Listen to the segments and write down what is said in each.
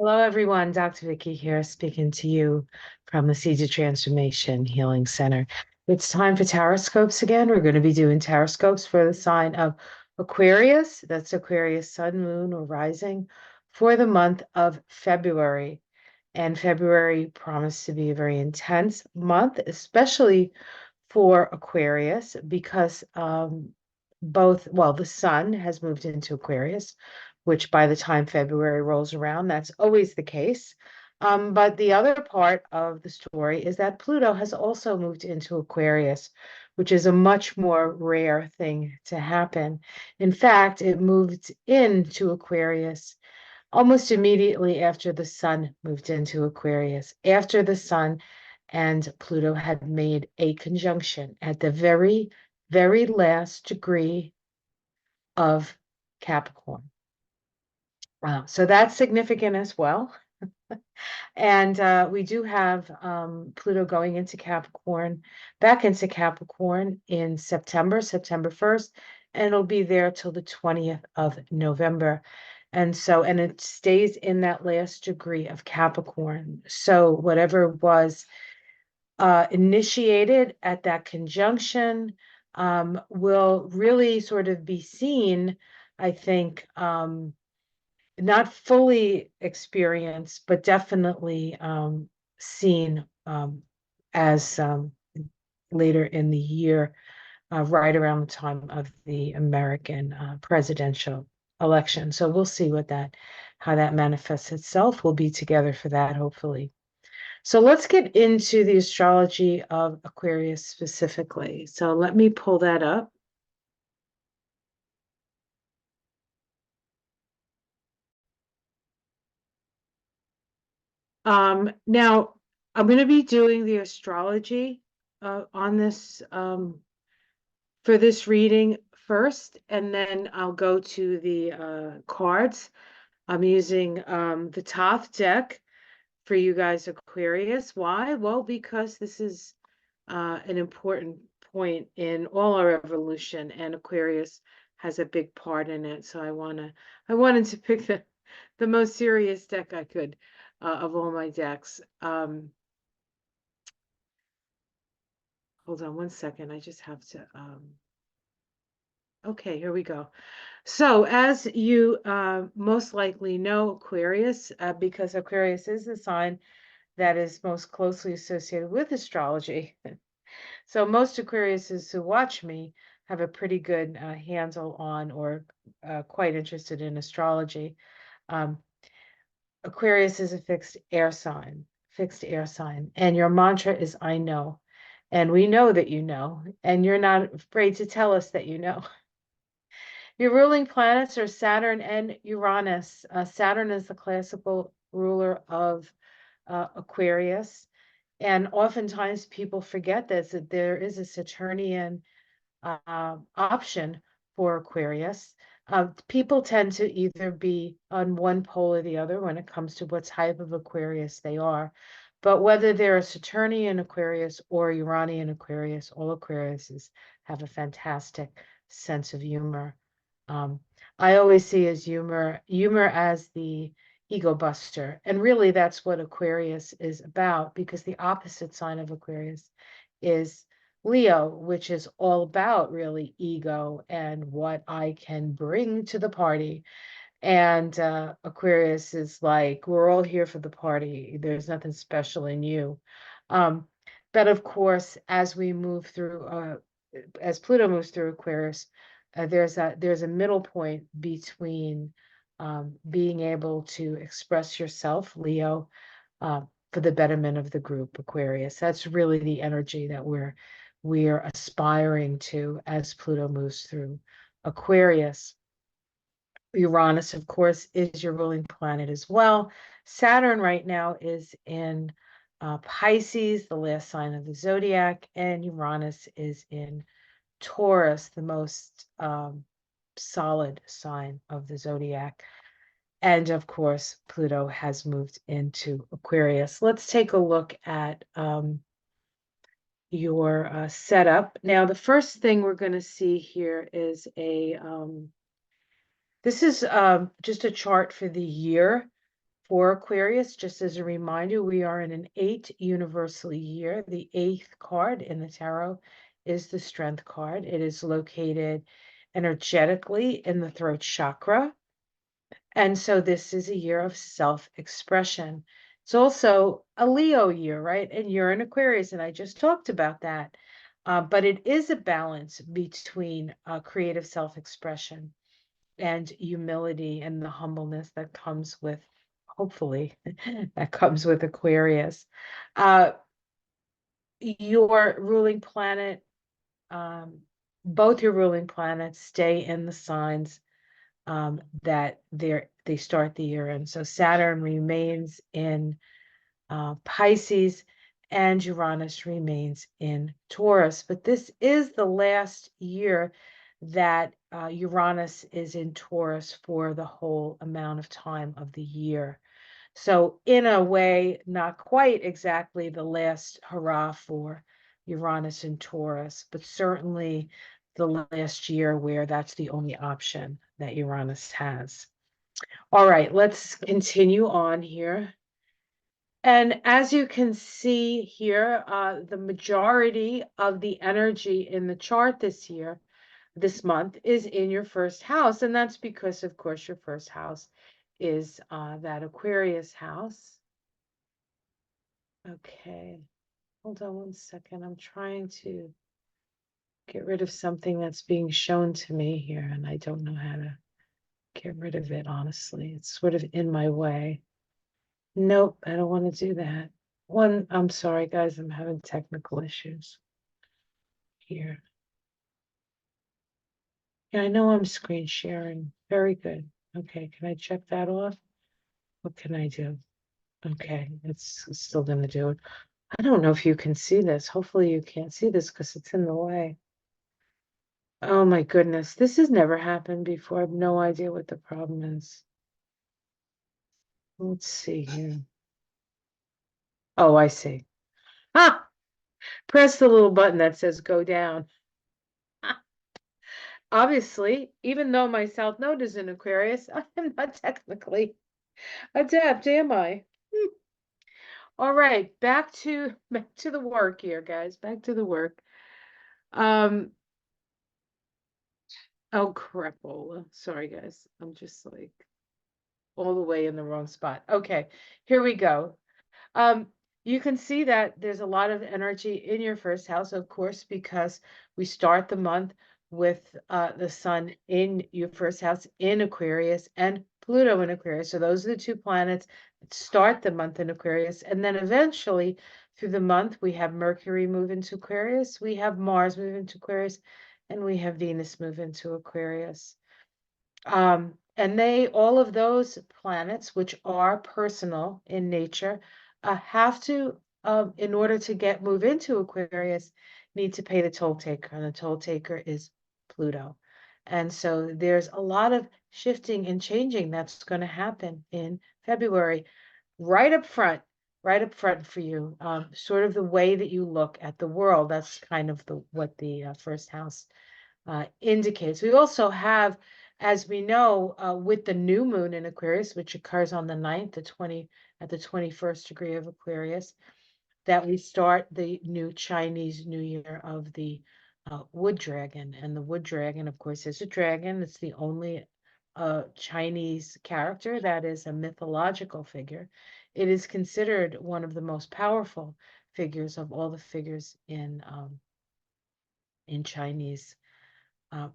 Hello, everyone. Dr. Vicky here, speaking to you from the Seeds of Transformation Healing Center. It's time for Taroscopes again. We're going to be doing Taroscopes for the sign of Aquarius. That's Aquarius Sun, Moon, or Rising for the month of February. And February promised to be a very intense month, especially for Aquarius, because the sun has moved into Aquarius, which by the time February rolls around, that's always the case. But the other part of the story is that Pluto has also moved into Aquarius, which is a much more rare thing to happen. In fact, it moved into Aquarius almost immediately after the sun moved into Aquarius, after the sun and Pluto had made a conjunction at the very, very last degree of Capricorn. So that's significant as well. And we do have Pluto going into Capricorn, back into Capricorn in September 1st, and it'll be there till the 20th of November. And it stays in that last degree of Capricorn. So whatever was initiated at that conjunction will really sort of be seen, I think, not fully experienced, but definitely seen as later in the year, right around the time of the American presidential election. So we'll see how that manifests itself. We'll be together for that, hopefully. So let's get into the astrology of Aquarius specifically. So let me pull that up. Now, I'm going to be doing the astrology on this for this reading first, and then I'll go to the cards. I'm using the Thoth Deck for you guys, Aquarius. Why? Well, because this is an important point in all our evolution, and Aquarius has a big part in it. So I wanted to pick the most serious deck I could of all my decks. Hold on one second. I just have to. Okay, here we go. So, as you most likely know, Aquarius, because Aquarius is the sign that is most closely associated with astrology. So, most Aquariuses who watch me have a pretty good handle on or quite interested in astrology. Um, Aquarius is a fixed air sign, and your mantra is I know. And we know that you know, and you're not afraid to tell us that you know. Your ruling planets are Saturn and Uranus. Saturn is the classical ruler of Aquarius. And oftentimes people forget this, that there is a Saturnian option for Aquarius. People tend to either be on one pole or the other when it comes to what type of Aquarius they are. But whether they're a Saturnian Aquarius or Uranian Aquarius, all Aquariuses have a fantastic sense of humor. Um, I always see as humor as the ego buster. And really that's what Aquarius is about, because the opposite sign of Aquarius is Leo, which is all about really ego and what I can bring to the party. And Aquarius is like, we're all here for the party. There's nothing special in you. Um, but of course, as Pluto moves through Aquarius, there's a middle point between being able to express yourself, Leo, for the betterment of the group, Aquarius. That's really the energy that we're aspiring to as Pluto moves through Aquarius. Uranus, of course, is your ruling planet as well. Saturn right now is in Pisces, the last sign of the zodiac, and Uranus is in Taurus, the most solid sign of the zodiac. And of course, Pluto has moved into Aquarius. Let's take a look at your setup. Now, the first thing we're going to see here is this is just a chart for the year For Aquarius, just as a reminder, we are in an 8 universal year. The 8th card in the tarot is the Strength card. It is located energetically in the throat chakra. And so this is a year of self-expression. It's also a Leo year, right? And you're in Aquarius, and I just talked about that. But it is a balance between creative self-expression and humility and the humbleness that comes with, hopefully, that comes with Aquarius. Uh, your ruling planet, both your ruling planets stay in the signs that they start the year in. So Saturn remains in Pisces and Uranus remains in Taurus. But this is the last year that Uranus is in Taurus for the whole amount of time of the year. So in a way, not quite exactly the last hurrah for Uranus and Taurus, but certainly the last year where that's the only option that Uranus has. All right, let's continue on here. And as you can see here, the majority of the energy in the chart this month, is in your first house. And that's because, of course, your first house is that Aquarius house. Okay, hold on one second. I'm trying to get rid of something that's being shown to me here, and I don't know how to get rid of it, honestly. It's sort of in my way. Nope, I don't want to do that. I'm sorry, guys, I'm having technical issues here. Yeah, I know I'm screen sharing. Very good. Okay, can I check that off? What can I do? Okay, it's still going to do it. I don't know if you can see this. Hopefully you can't see this because it's in the way. Oh my goodness, this has never happened before. I have no idea what the problem is. Let's see here. Oh, I see. Ah, press the little button that says go down. Obviously, even though my South Node is in Aquarius, I am not technically adept, am I? All right, back to the work here, guys. Back to the work. Um, oh crapola. Sorry, guys. I'm just like all the way in the wrong spot. Okay, here we go. Um, you can see that there's a lot of energy in your first house, of course, because we start the month with the sun in your first house in Aquarius and Pluto in Aquarius. So those are the two planets that start the month in Aquarius. And then eventually through the month, we have Mercury move into Aquarius, we have Mars move into Aquarius, and we have Venus move into Aquarius. And all of those planets, which are personal in nature, have to, in order to move into Aquarius, need to pay the toll taker, and the toll taker is Pluto. And so there's a lot of shifting and changing that's going to happen in February, right up front, for you. Sort of the way that you look at the world. That's kind of what the first house indicates. We also have, as we know, with the new moon in Aquarius, which occurs on the 9th, at the 21st degree of Aquarius, that we start the new Chinese New Year of the wood dragon. And the wood dragon, of course, is a dragon. It's the only Chinese character that is a mythological figure. It is considered one of the most powerful figures of all the figures in Chinese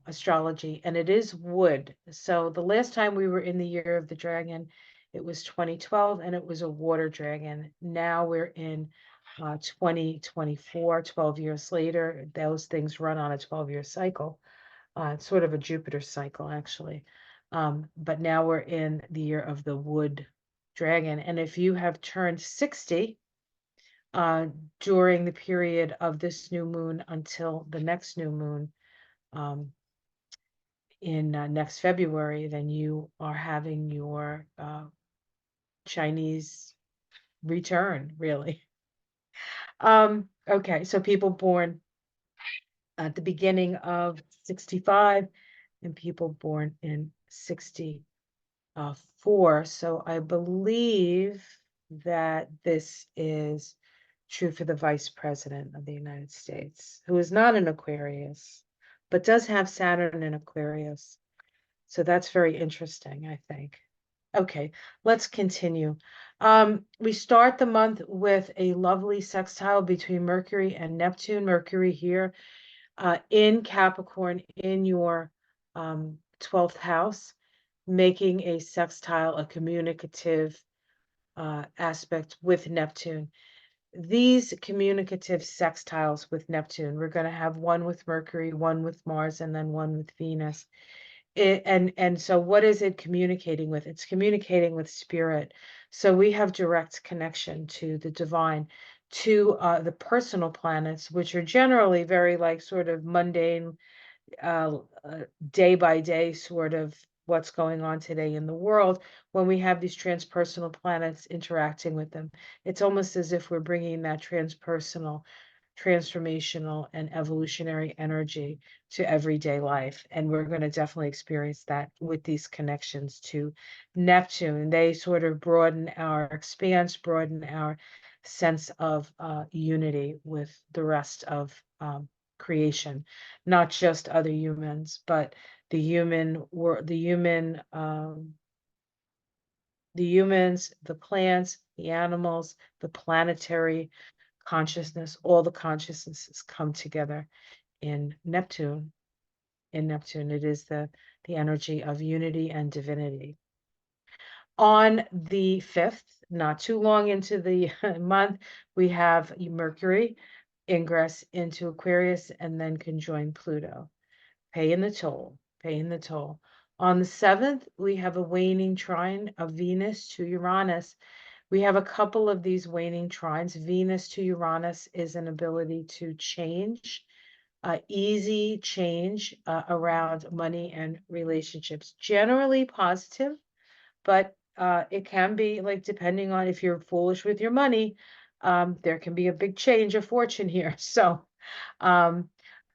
astrology, and it is wood. So the last time we were in the year of the dragon, it was 2012, and it was a water dragon. Now we're in 2024, 12 years later. Those things run on a 12-year cycle. It's sort of a Jupiter cycle, actually. But now we're in the year of the wood dragon. And if you have turned 60 during the period of this new moon until the next new moon, in next February, then you are having your Chinese return, really. Okay, so people born at the beginning of 65 and people born in 64. 4. So I believe that this is true for the Vice President of the United States, who is not an Aquarius, but does have Saturn in Aquarius. So that's very interesting, I think. Okay, let's continue. We start the month with a lovely sextile between Mercury and Neptune. Mercury here in Capricorn in your 12th house, making a sextile, a communicative aspect with Neptune. These communicative sextiles with Neptune, we're going to have one with Mercury, one with Mars, and then one with Venus. And so what is it communicating with? It's communicating with spirit. So we have direct connection to the divine, to the personal planets, which are generally very like sort of mundane, uh, day by day sort of what's going on today in the world. When we have these transpersonal planets interacting with them, it's almost as if we're bringing that transpersonal, transformational, and evolutionary energy to everyday life. And we're going to definitely experience that with these connections to Neptune. They sort of broaden our expanse, broaden our sense of unity with the rest of creation, not just other humans, but the the humans, the plants, the animals, the planetary consciousness, all the consciousnesses come together in Neptune. In Neptune, it is the energy of unity and divinity. On the 5th, not too long into the month, we have Mercury ingress into Aquarius and then conjoin Pluto, paying the toll, paying the toll. On the 7th, we have a waning trine of Venus to Uranus. We have a couple of these waning trines. Venus to Uranus is an ability to change, easy change around money and relationships, generally positive, but it can be like depending on if you're foolish with your money, there can be a big change of fortune here. So, um,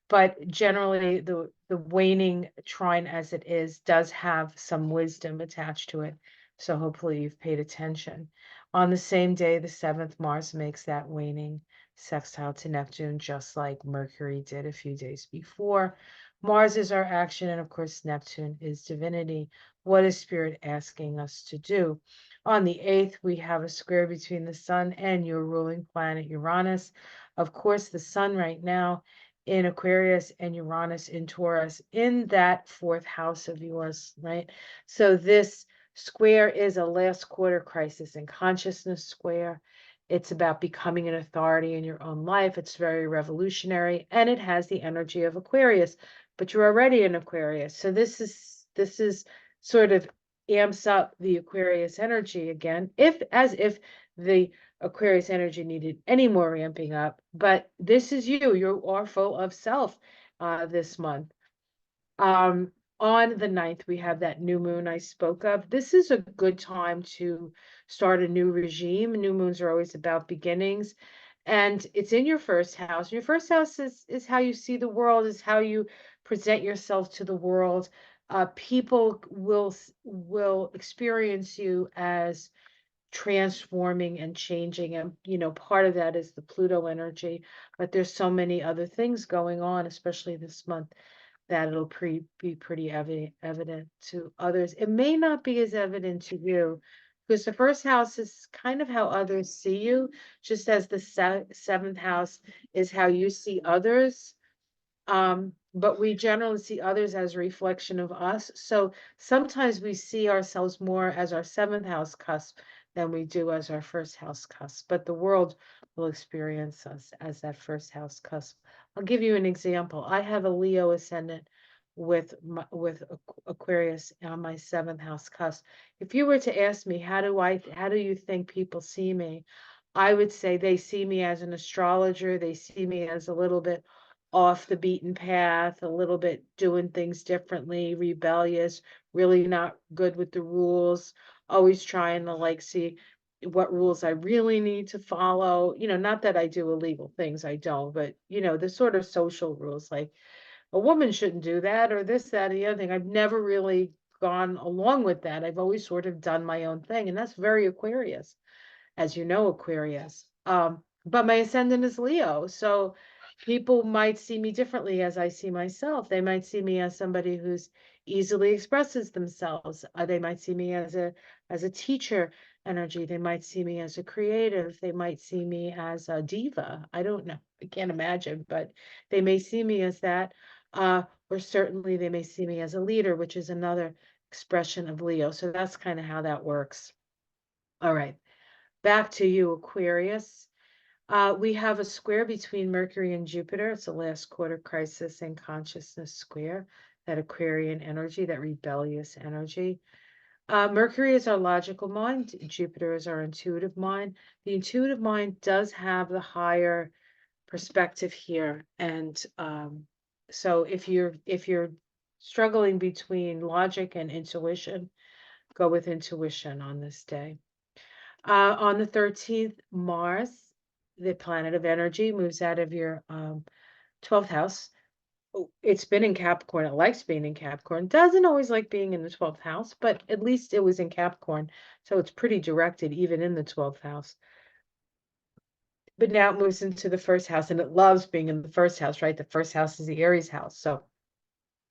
but generally the waning trine as it is does have some wisdom attached to it. So hopefully you've paid attention. On the same day, the 7th, Mars makes that waning sextile to Neptune, just like Mercury did a few days before. Mars is our action, and of course, Neptune is divinity. What is Spirit asking us to do? On the 8th, we have a square between the Sun and your ruling planet, Uranus. Of course, the Sun right now in Aquarius and Uranus in Taurus in that 4th house of yours, right? So this square is a last quarter crisis in consciousness square. It's about becoming an authority in your own life. It's very revolutionary and it has the energy of Aquarius, but you're already in Aquarius. So this is sort of amps up the Aquarius energy again, if the Aquarius energy needed any more ramping up, but this is you. You are full of self this month. Um, on the 9th, we have that new moon I spoke of. This is a good time to start a new regime. New moons are always about beginnings, and it's in your first house. Your first house is how you see the world, is how you present yourself to the world. People will experience you as transforming and changing, and part of that is the Pluto energy, but there's so many other things going on, especially this month, that it'll be pretty evident to others. It may not be as evident to you because the first house is kind of how others see you, just as the 7th house is how you see others. But we generally see others as a reflection of us. So sometimes we see ourselves more as our 7th house cusp than we do as our first house cusp. But the world will experience us as that first house cusp. I'll give you an example. I have a Leo ascendant with Aquarius on my 7th house cusp. If you were to ask me, how do you think people see me? I would say they see me as an astrologer. They see me as a little bit off the beaten path, a little bit doing things differently, rebellious, really not good with the rules, always trying to like see what rules I really need to follow. Not that I do illegal things, I don't, but the sort of social rules like a woman shouldn't do that or this, that, or the other thing. I've never really gone along with that. I've always sort of done my own thing, and that's very Aquarius, as you know, Aquarius. But my ascendant is Leo, so people might see me differently as I see myself. They might see me as somebody who's easily expresses themselves. They might see me as a teacher energy. They might see me as a creative. They might see me as a diva. I don't know. I can't imagine, but they may see me as that. Or certainly they may see me as a leader, which is another expression of Leo. So that's kind of how that works. All right. Back to you, Aquarius. We have a square between Mercury and Jupiter. It's a last quarter crisis and consciousness square, that Aquarian energy, that rebellious energy. Mercury is our logical mind. Jupiter is our intuitive mind. The intuitive mind does have the higher perspective here. And so if you're struggling between logic and intuition, go with intuition on this day. On the 13th, Mars, the planet of energy, moves out of your 12th house. It's been in Capricorn. It likes being in Capricorn. Doesn't always like being in the 12th house, but at least it was in Capricorn. So it's pretty directed, even in the 12th house. But now it moves into the first house, and it loves being in the first house, right? The first house is the Aries house. So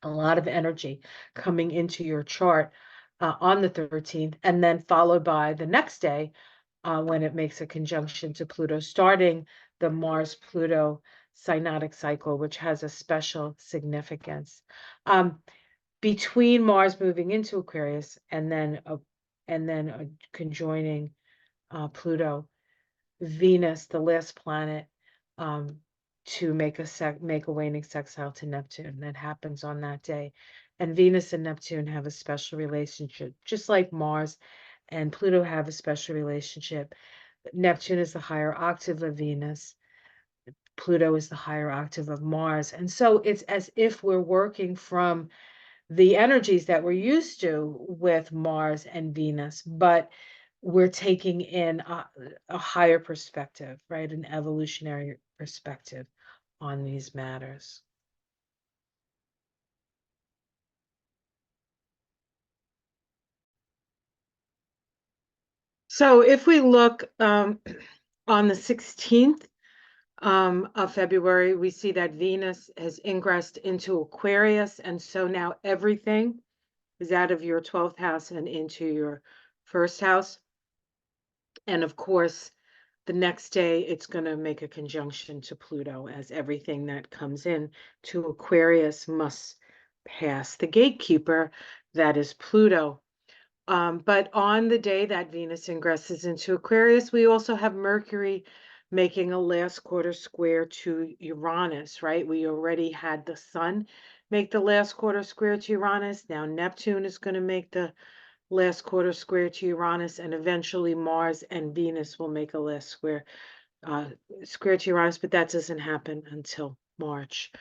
a lot of energy coming into your chart on the 13th, and then followed by the next day when it makes a conjunction to Pluto, starting the Mars-Pluto synodic cycle, which has a special significance. Between Mars moving into Aquarius and then conjoining Pluto, Venus, the last planet, to make a waning sextile to Neptune. That happens on that day. And Venus and Neptune have a special relationship, just like Mars and Pluto have a special relationship. Neptune is the higher octave of Venus. Pluto is the higher octave of Mars. And so it's as if we're working from the energies that we're used to with Mars and Venus, but we're taking in a higher perspective, right? An evolutionary perspective on these matters. So if we look on the 16th of February, we see that Venus has ingressed into Aquarius. And so now everything is out of your 12th house and into your first house. And of course, the next day it's going to make a conjunction to Pluto, as everything that comes in to Aquarius must pass the gatekeeper, that is Pluto. But on the day that Venus ingresses into Aquarius, we also have Mercury making a last quarter square to Uranus, right? We already had the Sun make the last quarter square to Uranus. Now Neptune is going to make the last quarter square to Uranus, and eventually Mars and Venus will make a last square to Uranus, but that doesn't happen until March.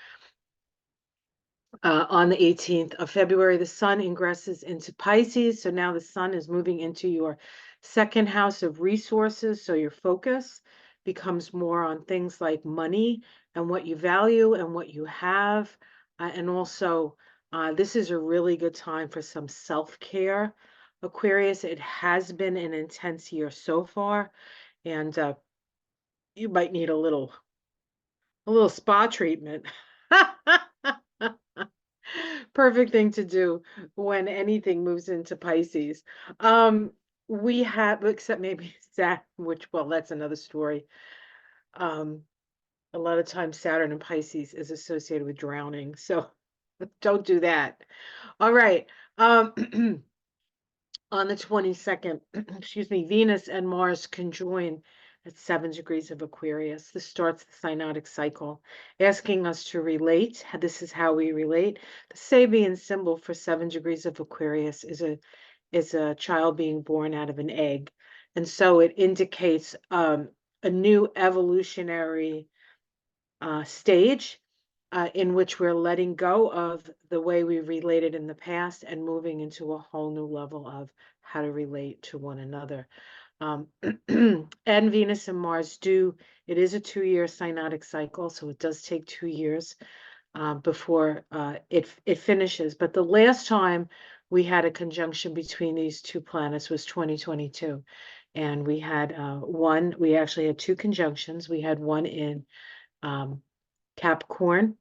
On the 18th of February, the Sun ingresses into Pisces. So now the Sun is moving into your second house of resources. So your focus becomes more on things like money and what you value and what you have. And also, this is a really good time for some self-care. Aquarius, it has been an intense year so far, and you might need a little spa treatment. Perfect thing to do when anything moves into Pisces. We have, except maybe Saturn, which, well, that's another story. A lot of times Saturn and Pisces is associated with drowning, so don't do that. All right. On the 22nd, excuse me, Venus and Mars conjoin at 7 degrees of Aquarius. This starts the synodic cycle, asking us to relate. This is how we relate. The Sabian symbol for 7 degrees of Aquarius is a child being born out of an egg. And so it indicates a new evolutionary stage in which we're letting go of the way we related in the past and moving into a whole new level of how to relate to one another. And Venus and Mars it is a 2-year synodic cycle, so it does take 2 years before it finishes. But the last time we had a conjunction between these two planets was 2022. And we had we actually had two conjunctions. We had one in Capricorn.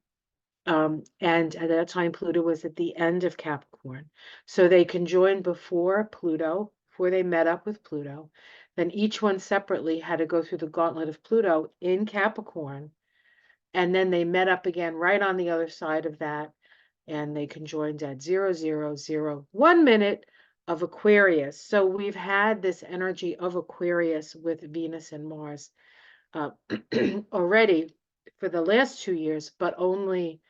And at that time, Pluto was at the end of Capricorn. So they conjoined before they met up with Pluto. Then each one separately had to go through the gauntlet of Pluto in Capricorn. And then they met up again right on the other side of that. And they conjoined at 0001 minute of Aquarius. So we've had this energy of Aquarius with Venus and Mars already for the last 2 years, but only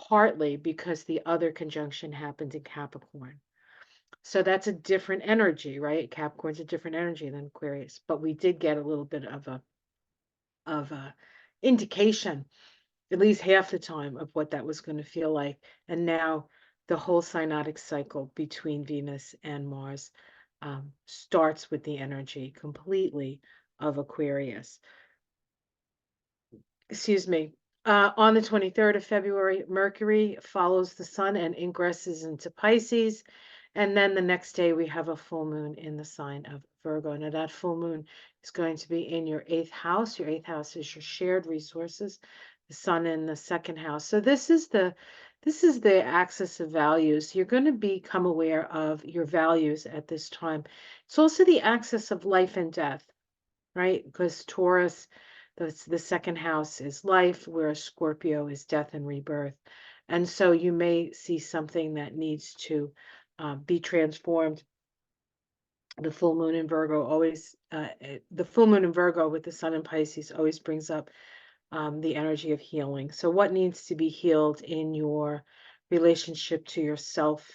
partly because the other conjunction happened in Capricorn. So that's a different energy, right? Capricorn's a different energy than Aquarius, but we did get a little bit of a indication, at least half the time, of what that was going to feel like. And now the whole synodic cycle between Venus and Mars starts with the energy completely of Aquarius. Excuse me. On the 23rd of February, Mercury follows the sun and ingresses into Pisces. And then the next day, we have a full moon in the sign of Virgo. Now, that full moon is going to be in your 8th house. Your 8th house is your shared resources, the sun in the 2nd house. So this is the axis of values. You're going to become aware of your values at this time. It's also the axis of life and death, right? Because Taurus, the 2nd house is life, whereas Scorpio is death and rebirth. And so you may see something that needs to be transformed. The full moon in Virgo the full moon in Virgo with the sun in Pisces always brings up the energy of healing. So what needs to be healed in your relationship to yourself,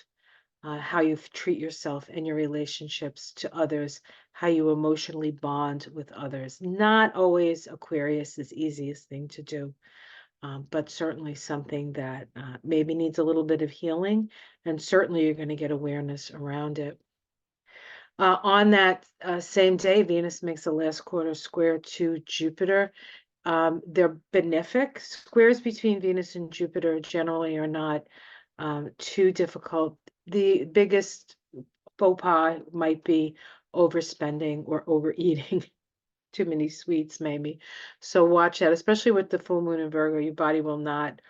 how you treat yourself and your relationships to others, how you emotionally bond with others. Not always Aquarius's easiest thing to do, but certainly something that maybe needs a little bit of healing, and certainly you're going to get awareness around it. On that same day, Venus makes a last quarter square to Jupiter. They're benefic. Squares between Venus and Jupiter generally are not too difficult. The biggest faux pas might be overspending or overeating. Too many sweets, maybe. So watch that, especially with the full moon in Virgo. Your body will not,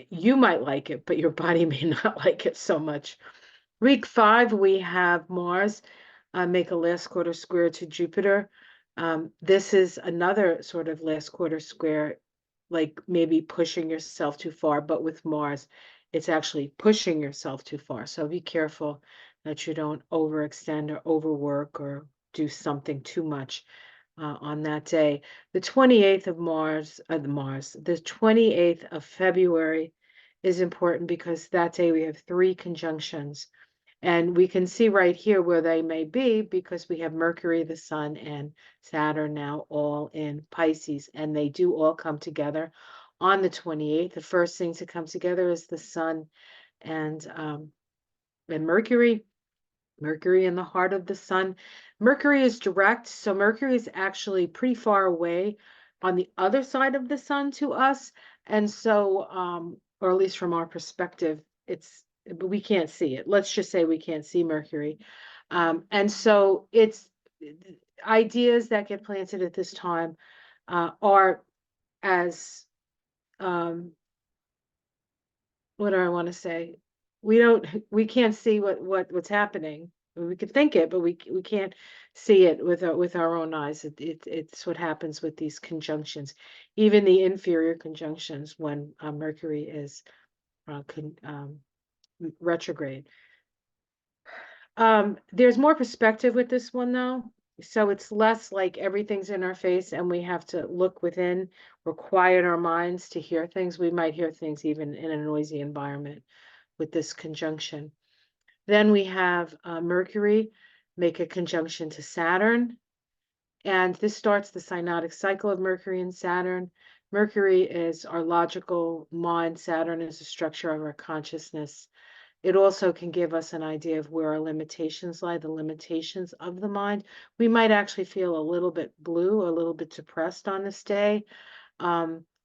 you might like it, but your body may not like it so much. Week 5, we have Mars make a last quarter square to Jupiter. This is another sort of last quarter square, like maybe pushing yourself too far, but with Mars, it's actually pushing yourself too far. So be careful that you don't overextend or overwork or do something too much on that day. The 28th of the 28th of February is important because that day we have 3 conjunctions. And we can see right here where they may be because we have Mercury, the Sun, and Saturn now all in Pisces, and they do all come together on the 28th. The first thing to come together is the Sun and Mercury. Mercury in the heart of the Sun. Mercury is direct, so Mercury is actually pretty far away on the other side of the Sun to us, and so, or at least from our perspective, but we can't see it. Let's just say we can't see Mercury. And so it's ideas that get planted at this time are as, what do I want to say? We can't see what's happening. We could think it, but we can't see it with our own eyes. It's what happens with these conjunctions, even the inferior conjunctions when Mercury is retrograde. There's more perspective with this one though. So it's less like everything's in our face and we have to look within or quiet our minds to hear things. We might hear things even in a noisy environment with this conjunction. Then we have Mercury make a conjunction to Saturn. And this starts the synodic cycle of Mercury and Saturn. Mercury is our logical mind. Saturn is the structure of our consciousness. It also can give us an idea of where our limitations lie, the limitations of the mind. We might actually feel a little bit blue, a little bit depressed on this day.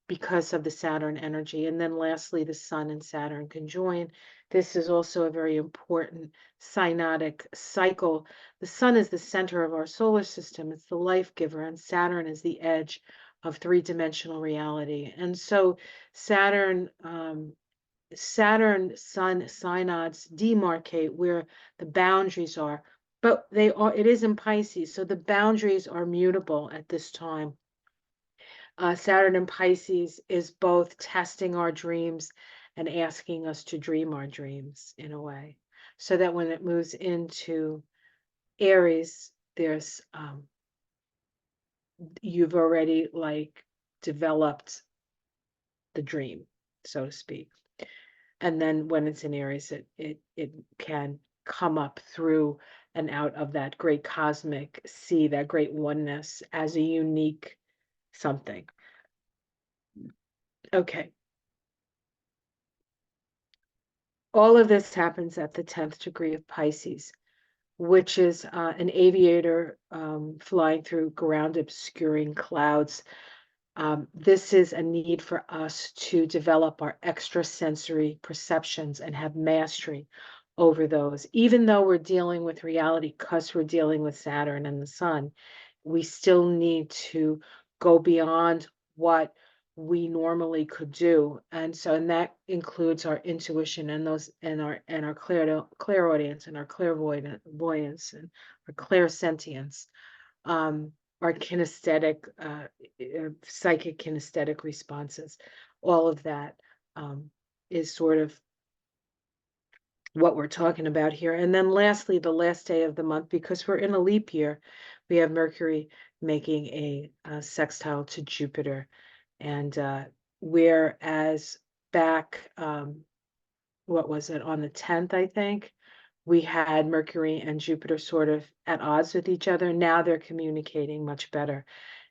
because of the Saturn energy. And then lastly, the Sun and Saturn conjoin. This is also a very important synodic cycle. The Sun is the center of our solar system. It's the life giver, and Saturn is the edge of three-dimensional reality. And so Saturn, Saturn Sun synods demarcate where the boundaries are, but it is in Pisces, so the boundaries are mutable at this time. Saturn in Pisces is both testing our dreams and asking us to dream our dreams in a way, so that when it moves into Aries, there's you've already like developed the dream, so to speak. And then when it's in Aries, it can come up through and out of that great cosmic sea, that great oneness as a unique something. Okay. All of this happens at the 10th degree of Pisces, which is an aviator flying through ground obscuring clouds. This is a need for us to develop our extrasensory perceptions and have mastery over those. Even though we're dealing with reality because we're dealing with Saturn and the Sun, we still need to go beyond what we normally could do. And that includes our intuition and our clairaudience and our clairvoyance and our clairsentience. Our kinesthetic, psychic kinesthetic responses. All of that is sort of what we're talking about here. And then lastly, the last day of the month, because we're in a leap year, we have Mercury making a sextile to Jupiter. And whereas back, what was it, on the 10th, I think, we had Mercury and Jupiter sort of at odds with each other. Now they're communicating much better.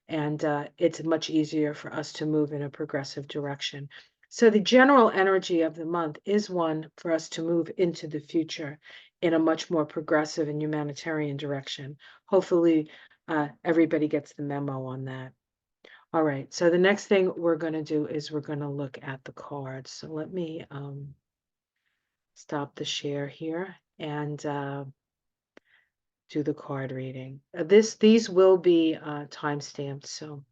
And it's much easier for us to move in a progressive direction. So the general energy of the month is one for us to move into the future in a much more progressive and humanitarian direction. Hopefully, everybody gets the memo on that. All right, so the next thing we're going to do is we're going to look at the cards. So let me stop the share here and do the card reading. These will be time-stamped, so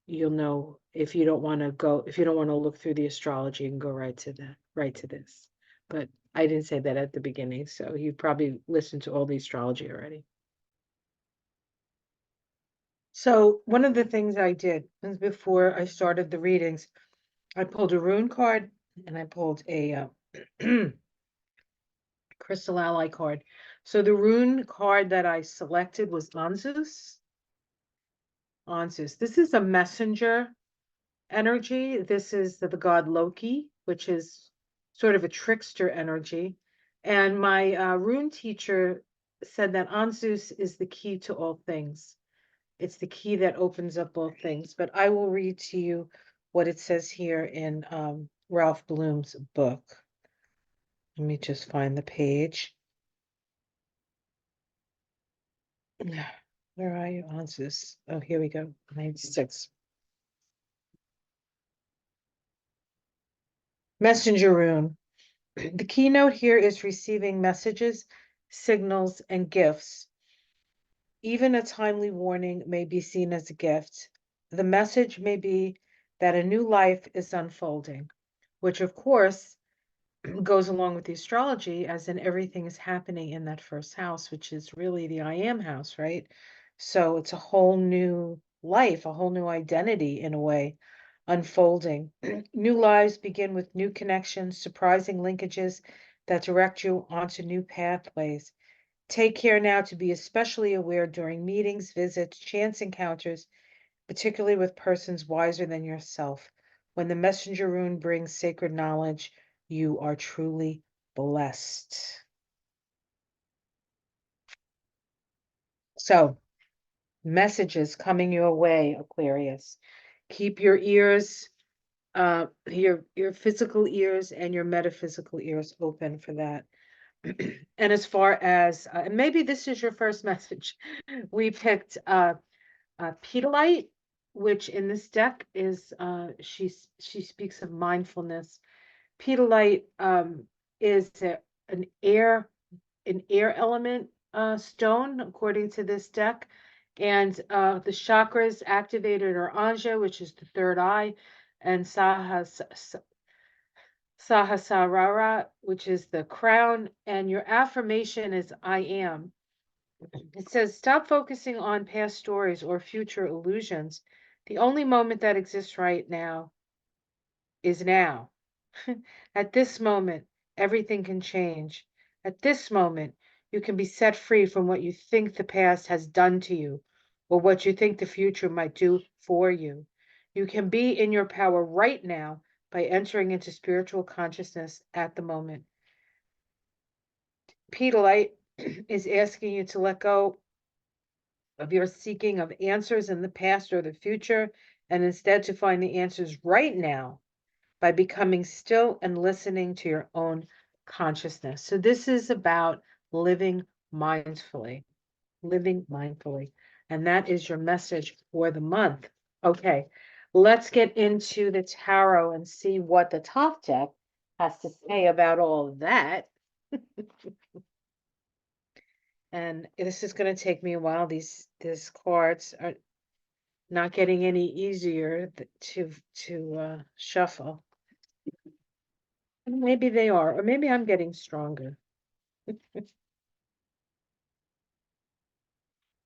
you'll know if you don't want to look through the astrology, you can go right to this. But I didn't say that at the beginning, so you probably listened to all the astrology already. So one of the things I did was before I started the readings, I pulled a rune card and I pulled a crystal ally card. So the rune card that I selected was Anzus. Anzus. This is a messenger energy. This is the god Loki, which is sort of a trickster energy. And my rune teacher said that Anzus is the key to all things. It's the key that opens up all things. But I will read to you what it says here in Ralph Bloom's book. Let me just find the page. Where are you, Anzus? Oh, here we go. 96. Messenger rune. The keynote here is receiving messages, signals, and gifts. Even a timely warning may be seen as a gift. The message may be that a new life is unfolding, which of course goes along with the astrology, as in everything is happening in that first house, which is really the I am house, right? So it's a whole new life, a whole new identity in a way unfolding. New lives begin with new connections, surprising linkages that direct you onto new pathways. Take care now to be especially aware during meetings, visits, chance encounters, particularly with persons wiser than yourself. When the messenger rune brings sacred knowledge, you are truly blessed. So, messages coming your way, Aquarius. Keep your ears, your physical ears and your metaphysical ears open for that. And as far as, maybe this is your first message, we picked pedalite, which in this deck is she speaks of mindfulness. Pedalite is an air element stone, according to this deck. And the chakras activated are Anja, which is the third eye, and Sahasrara, which is the crown. And your affirmation is I am. It says, stop focusing on past stories or future illusions. The only moment that exists right now is now. At this moment, everything can change. At this moment, you can be set free from what you think the past has done to you or what you think the future might do for you. You can be in your power right now by entering into spiritual consciousness at the moment. Pedalite is asking you to let go of your seeking of answers in the past or the future and instead to find the answers right now by becoming still and listening to your own consciousness. So this is about living mindfully, living mindfully. And that is your message for the month. Okay, let's get into the tarot and see what the Thoth Deck has to say about all of that. And this is going to take me a while. These cards are not getting any easier to shuffle. Maybe they are, or maybe I'm getting stronger.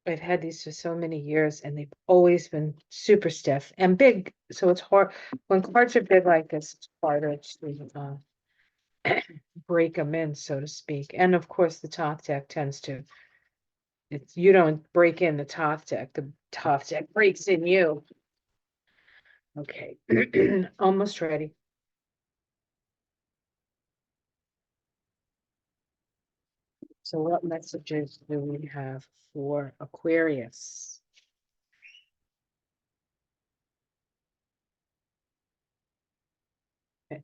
I've had these for so many years and they've always been super stiff and big. So it's hard when cards are big like this, it's harder to break them in, so to speak. And of course, the Thoth deck tends to, you don't break in the Thoth deck, the Thoth deck breaks in you. Okay, almost ready. So what messages do we have for Aquarius? Okay.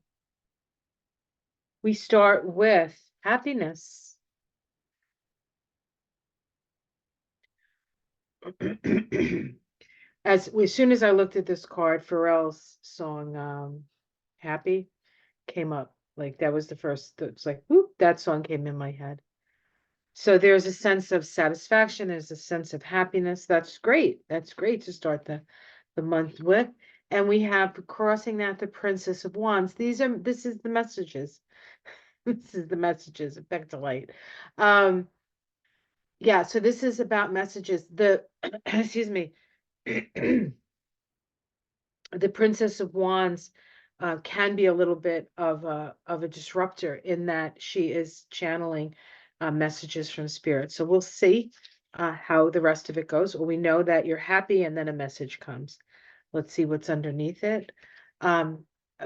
We start with happiness. As soon as I looked at this card, Pharrell's song Happy came up. Like that was the first, it's like, whoop, that song came in my head. So there's a sense of satisfaction, there's a sense of happiness. That's great. That's great to start the month with. And we have crossing that the Princess of Wands. This is the messages. This is the messages of Bechdelight. Yeah, so this is about messages. The excuse me. The Princess of Wands can be a little bit of a disruptor in that she is channeling messages from spirit. So we'll see how the rest of it goes. Well, we know that you're happy and then a message comes. Let's see what's underneath it. A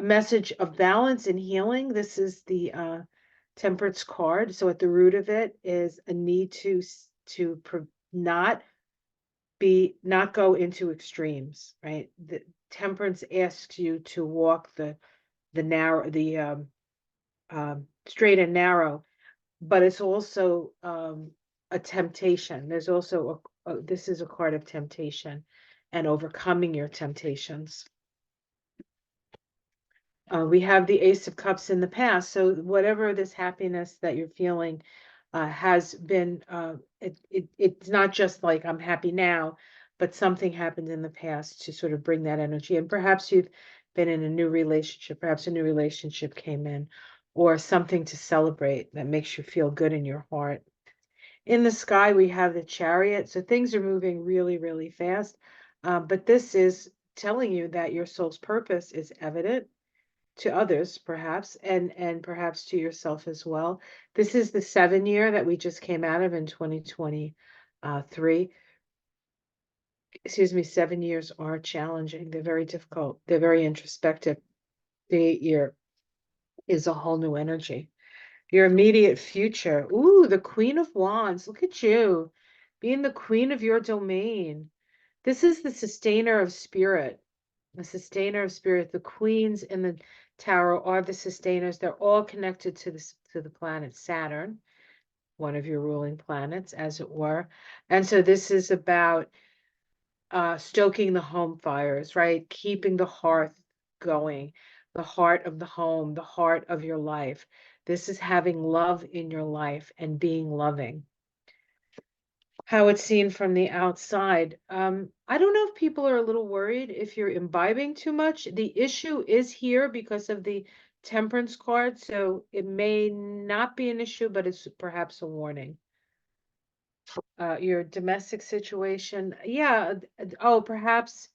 message of balance and healing. This is the Temperance card. So at the root of it is a need to not go into extremes, right? The temperance asks you to walk the narrow, the straight and narrow, but it's also a temptation. There's also this is a card of temptation and overcoming your temptations. We have the Ace of Cups in the past. So whatever this happiness that you're feeling has been, it's not just like I'm happy now, but something happened in the past to sort of bring that energy. And perhaps you've been in a new relationship, perhaps a new relationship came in, or something to celebrate that makes you feel good in your heart. In the sky, we have the Chariot. So things are moving really, really fast. But this is telling you that your soul's purpose is evident to others, perhaps, and perhaps to yourself as well. This is the 7 year that we just came out of in 2023. Excuse me, 7 years are challenging. They're very difficult. They're very introspective. The 8 year is a whole new energy. Your immediate future. Ooh, the Queen of Wands. Look at you being the queen of your domain. This is the sustainer of spirit. The sustainer of spirit. The queens in the tarot are the sustainers. They're all connected to the planet Saturn, one of your ruling planets, as it were. And so this is about stoking the home fires, right? Keeping the hearth going, the heart of the home, the heart of your life. This is having love in your life and being loving. How it's seen from the outside. I don't know if people are a little worried if you're imbibing too much. The issue is here because of the temperance card, so it may not be an issue, but it's perhaps a warning. Your domestic situation, yeah. Oh, perhaps.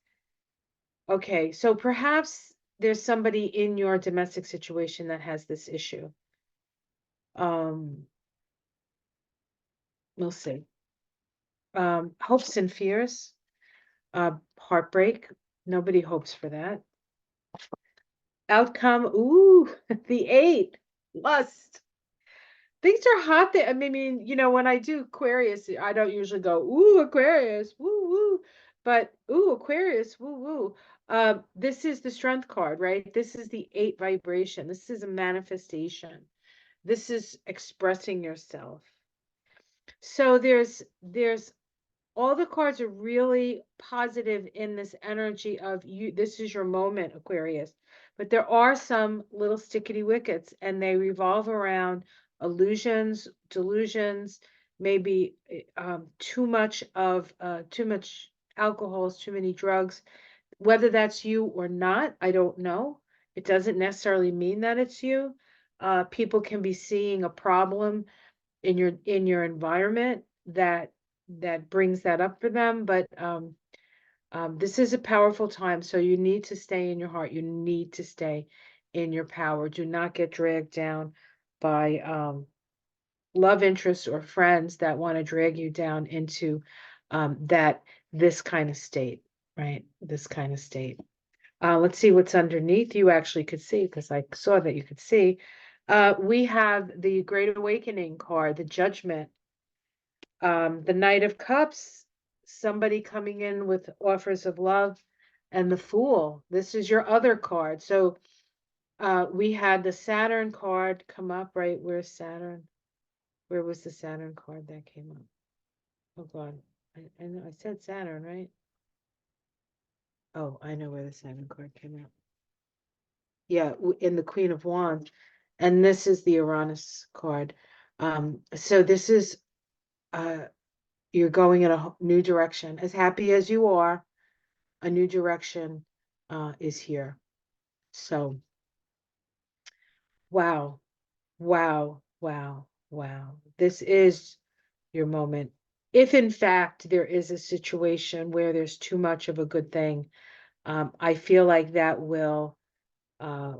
Okay, so perhaps there's somebody in your domestic situation that has this issue. Um, we'll see. Hopes and fears, heartbreak. Nobody hopes for that. Outcome, ooh, the 8, lust. Things are hot there. I mean, when I do Aquarius, I don't usually go, ooh, Aquarius, woo, woo. But, ooh, Aquarius, woo, woo. This is the strength card, right? This is the 8 vibration. This is a manifestation. This is expressing yourself. So there's all the cards are really positive in this energy of you. This is your moment, Aquarius. But there are some little stickety wickets, and they revolve around illusions, delusions, maybe too much alcohol, too many drugs. Whether that's you or not, I don't know. It doesn't necessarily mean that it's you. People can be seeing a problem in your environment that brings that up for them, but this is a powerful time, so you need to stay in your heart. You need to stay in your power. Do not get dragged down by love interests or friends that want to drag you down into this kind of state, right? This kind of state. Let's see what's underneath. You actually could see, because I saw that you could see. We have the Great Awakening card, the Judgment. The Knight of Cups, somebody coming in with offers of love, and the Fool. This is your other card. So we had the Saturn card come up, right? Where's Saturn? Where was the Saturn card that came up? Oh God, I know I said Saturn, right? Oh, I know where the Saturn card came up. Yeah, in the Queen of Wands, and this is the Uranus card. So this is you're going in a new direction. As happy as you are, a new direction is here. So, wow, wow, wow, wow. This is your moment. If in fact there is a situation where there's too much of a good thing, I feel like that will uh,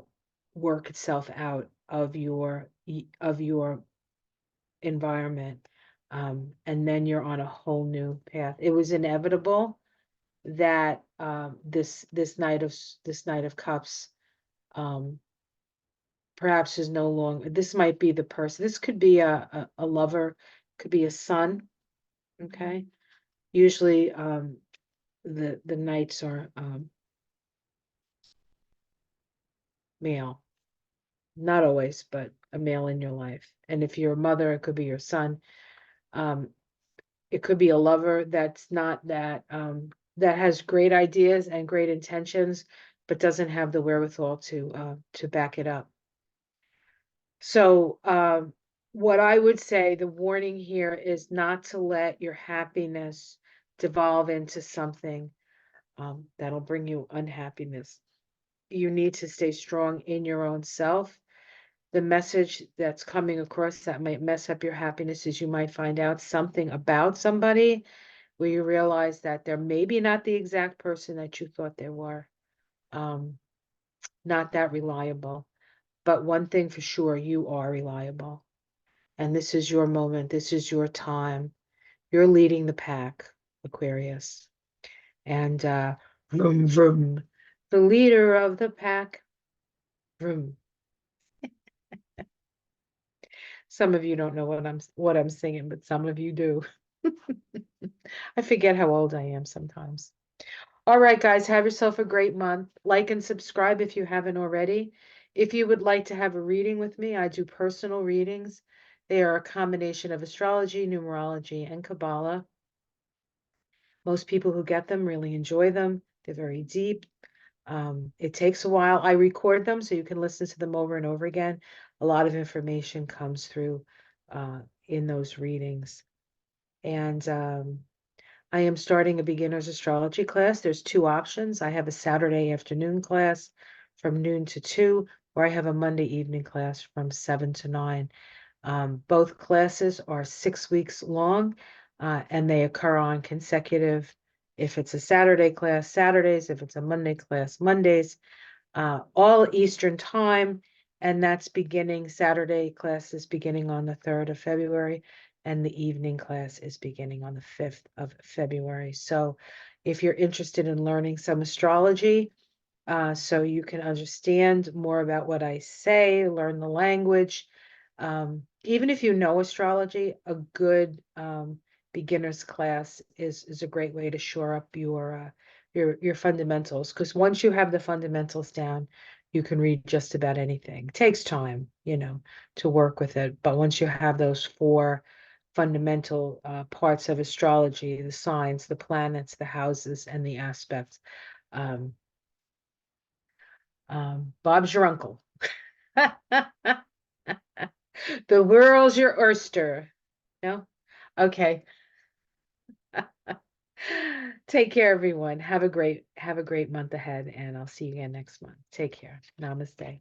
work itself out of your environment, and then you're on a whole new path. It was inevitable that this Knight of Cups um, perhaps is no longer. This might be the person. This could be a lover, could be a son. Okay, usually the knights are male, not always, but a male in your life. And if you're a mother, it could be your son. Um, it could be a lover that's not that has great ideas and great intentions, but doesn't have the wherewithal to back it up. So, what I would say, the warning here is not to let your happiness devolve into something that'll bring you unhappiness. You need to stay strong in your own self. The message that's coming across that might mess up your happiness is you might find out something about somebody where you realize that they're maybe not the exact person that you thought they were, um, not that reliable. But one thing for sure, you are reliable. And this is your moment. This is your time. You're leading the pack, Aquarius. And vroom, vroom, the leader of the pack. Vroom. Some of you don't know what I'm singing, but some of you do. I forget how old I am sometimes. All right, guys, have yourself a great month. Like and subscribe if you haven't already. If you would like to have a reading with me, I do personal readings. They are a combination of astrology, numerology, and Kabbalah. Most people who get them really enjoy them. They're very deep. It takes a while. I record them so you can listen to them over and over again. A lot of information comes through in those readings. And I am starting a beginner's astrology class. There's two options. I have a Saturday afternoon class from noon to 2, or I have a Monday evening class from 7 to 9. Both classes are 6 weeks long, and they occur on consecutive. If it's a Saturday class, Saturdays. If it's a Monday class, Mondays. All Eastern time, and that's beginning. Saturday class is beginning on the 3rd of February, and the evening class is beginning on the 5th of February. So if you're interested in learning some astrology, so you can understand more about what I say, learn the language. Even if you know astrology, a good beginner's class is a great way to shore up your fundamentals. Because once you have the fundamentals down, you can read just about anything. It takes time, to work with it. But once you have those 4 fundamental parts of astrology, the signs, the planets, the houses, and the aspects, um, Bob's your uncle. The world's your oyster. No? Okay. Take care, everyone. Have a great month ahead, and I'll see you again next month. Take care. Namaste.